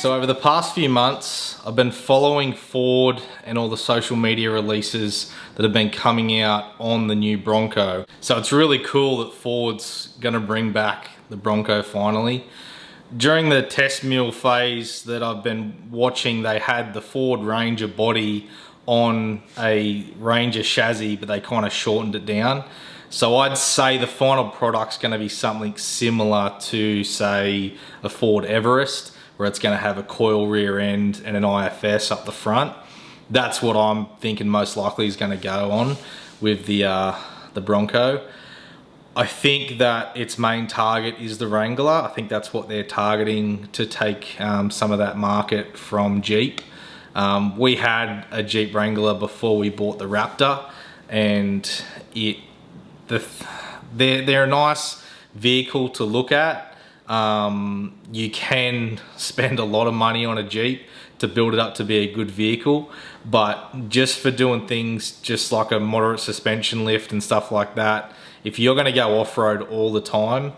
So over the past few months, I've been following Ford and all the social media releases that have been coming out on the new Bronco. So it's really cool that Ford's gonna bring back the Bronco finally. During the test mule phase that I've been watching, they had the Ford Ranger body on a Ranger chassis, but they kind of shortened it down. So I'd say the final product's gonna be something similar to, say, a Ford Everest, where it's going to have a coil rear end and an IFS up the front. That's what I'm thinking most likely is going to go on with the Bronco. I think that its main target is the Wrangler. I think that's what they're targeting to take some of that market from Jeep. We had a Jeep Wrangler before we bought the Raptor, and they're a nice vehicle to look at. You can spend a lot of money on a Jeep to build it up to be a good vehicle, but just for doing things just like a moderate suspension lift and stuff like that, if you're going to go off-road all the time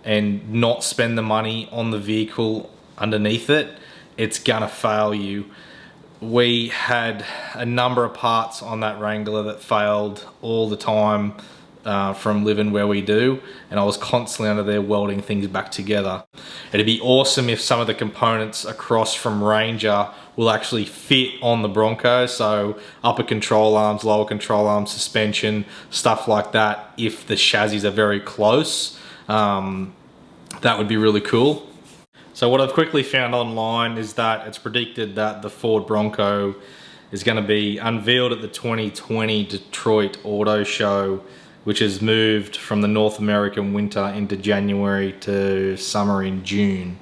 and not spend the money on the vehicle underneath it, it's gonna fail you. We had a number of parts on that Wrangler that failed all the time from living where we do, and I was constantly under there welding things back together. It'd be awesome if some of the components across from Ranger will actually fit on the Bronco, so upper control arms, lower control arms, suspension, stuff like that. If the chassis are very close, that would be really cool. So what I've quickly found online is that it's predicted that the Ford Bronco is going to be unveiled at the 2020 Detroit Auto Show, which has moved from the North American winter into January to summer in June.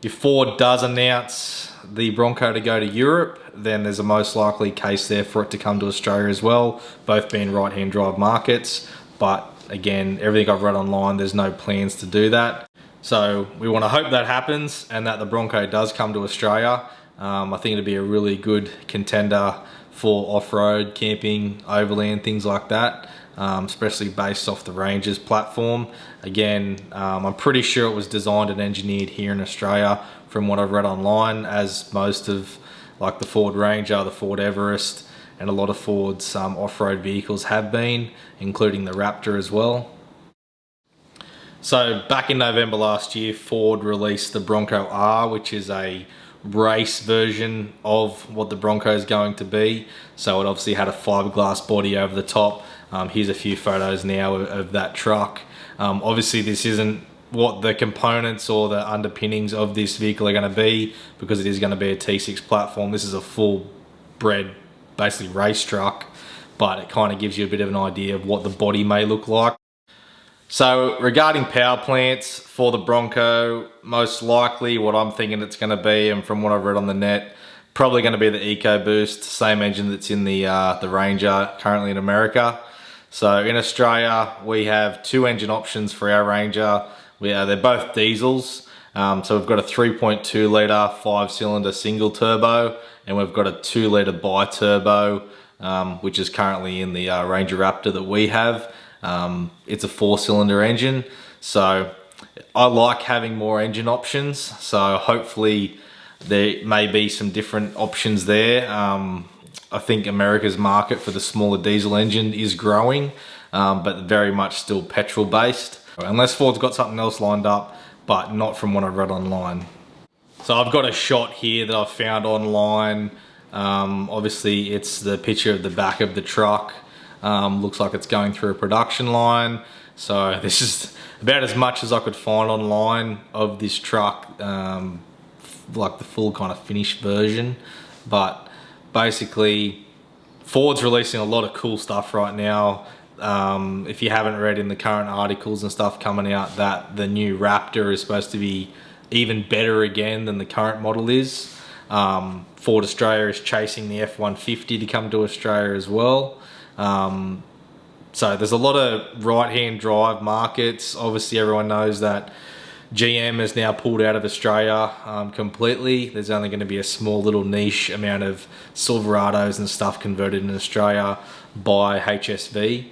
If Ford does announce the Bronco to go to Europe, then there's a most likely case there for it to come to Australia as well, both being right-hand drive markets. But again, everything I've read online, there's no plans to do that. So we want to hope that happens and that the Bronco does come to Australia. I think it'd be a really good contender for off-road, camping, overland, things like that. Especially based off the Ranger's platform. Again, I'm pretty sure it was designed and engineered here in Australia from what I've read online, as most of like the Ford Ranger, the Ford Everest, and a lot of Ford's off-road vehicles have been, including the Raptor as well. So back in November last year, Ford released the Bronco R, which is a race version of what the Bronco is going to be. So it obviously had a fiberglass body over the top. Here's a few photos now of that truck. Obviously this isn't what the components or the underpinnings of this vehicle are going to be, because it is going to be a T6 platform. This is a full bred, basically race truck, but it kind of gives you a bit of an idea of what the body may look like. So regarding power plants for the Bronco, most likely what I'm thinking it's going to be, and from what I've read on the net, probably going to be the EcoBoost, same engine that's in the Ranger currently in America. So in Australia, we have two engine options for our Ranger. They're both diesels. So we've got a 3.2 litre 5-cylinder single turbo, and we've got a 2 litre bi-turbo, which is currently in the Ranger Raptor that we have. It's a 4-cylinder engine. So I like having more engine options. So hopefully there may be some different options there. I think America's market for the smaller diesel engine is growing, but very much still petrol based. Unless Ford's got something else lined up, but not from what I've read online. So I've got a shot here that I've found online. Obviously it's the picture of the back of the truck. Looks like it's going through a production line. So this is about as much as I could find online of this truck, like the full kind of finished version. But basically Ford's releasing a lot of cool stuff right now. If you haven't read in the current articles and stuff coming out, that the new Raptor is supposed to be even better again than the current model is. Ford Australia is chasing the F-150 to come to Australia as well. So there's a lot of right-hand drive markets. Obviously everyone knows that GM has now pulled out of Australia completely. There's only going to be a small little niche amount of Silverados and stuff converted in Australia by HSV.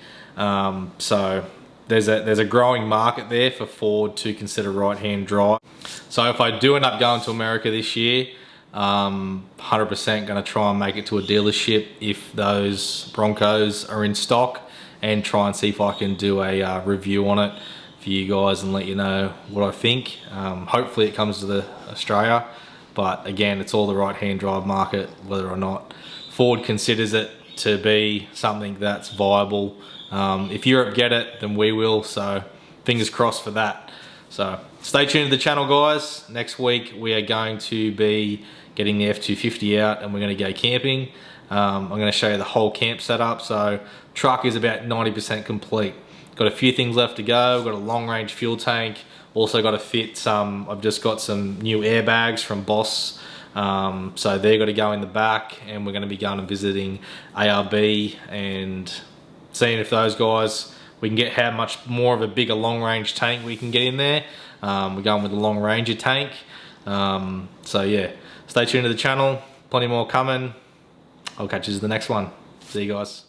So there's a growing market there for Ford to consider right-hand drive. So if I do end up going to America this year, 100% going to try and make it to a dealership if those Broncos are in stock, and try and see if I can do a review on it for you guys and let you know what I think. Hopefully it comes to Australia, but again, it's all the right-hand drive market, whether or not Ford considers it to be something that's viable. If Europe get it, then we will, so fingers crossed for that. So stay tuned to the channel, guys. Next week we are going to be getting the F250 out and we're going to go camping. I'm going to show you the whole camp setup. So truck is about 90% complete. Got a few things left to go. We've got a long range fuel tank. Also got to fit some, I've just got some new airbags from Boss. So they're got to go in the back, and we're going to be going and visiting ARB and seeing if those guys, we can get how much more of a bigger long range tank we can get in there. We're going with the Long Ranger tank. So yeah, stay tuned to the channel. Plenty more coming. I'll catch you in the next one. See you guys.